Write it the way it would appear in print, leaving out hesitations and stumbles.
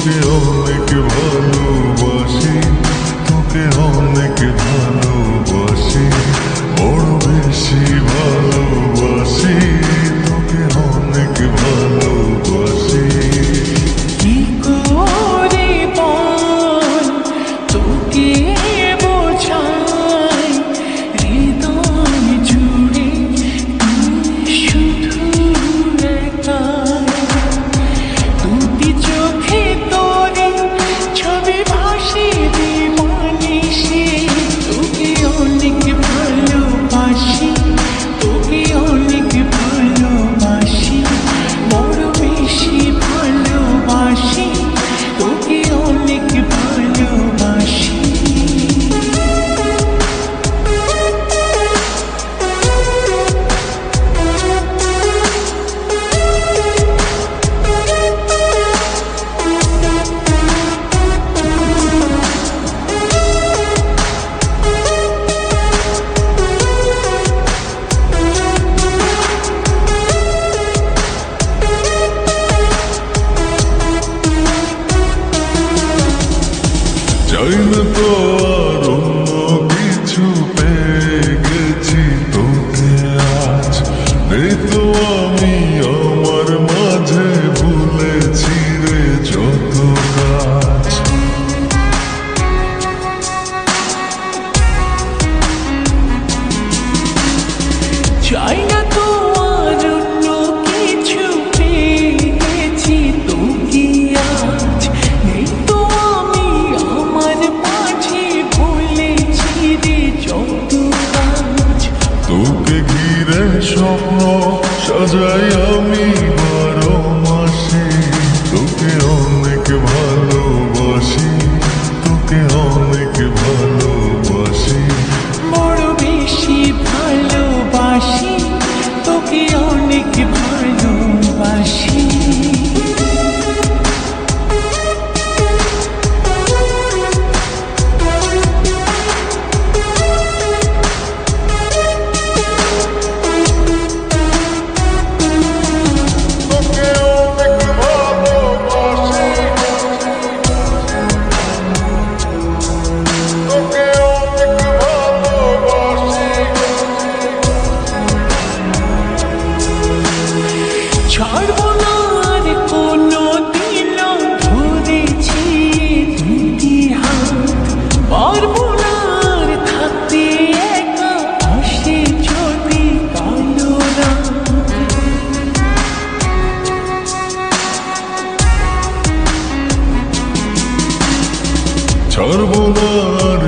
তোকে অনেক ভালোবাসি, তোকে অনেক ভালোবাসি, বড় বেশি ভালোবাসি, তোকে অনেক ভালোবাসি। কি করে বল তোকে বোঝাই, হৃদয় জুড়ে তুই শুধু একাই। দুটি চোখে তোরে ছবি ভাসে দিবানিশি, তোকে অনেক ভালোবাসি, তোকে অনেক ভালোবাসি, বড় বেশি ভালোবাসি, তোকে অনেক ভালোবাসি। চাই না তো আর অন্য কিছু, পেয়ে গেছি তোকে আজ। নেই তো আমি আমার মাঝে, ভুলেছি রে যত কাজ। চাই না তো আর অন্য কিছু, পেয়ে গেছি তোকে আজ। নেই তো আমি আমার মাঝে, ভুলেছি রে যত কাজ। তোকে ঘিরে স্বপ্ন সাজাই আমি 12 মাসে, তোকে অনেক ভালোবাসি, তোকে অনেক ভালোবাসি, বড় বেশি ভালোবাসি, তোকে অনেক ভালোবাসি। ছাড়বো না আর কোনো দিন, ধরেছি দুটি হাত। পারবো না আর থাকতে একা, আসে যদি কালো রাত। ছাড়বো না আর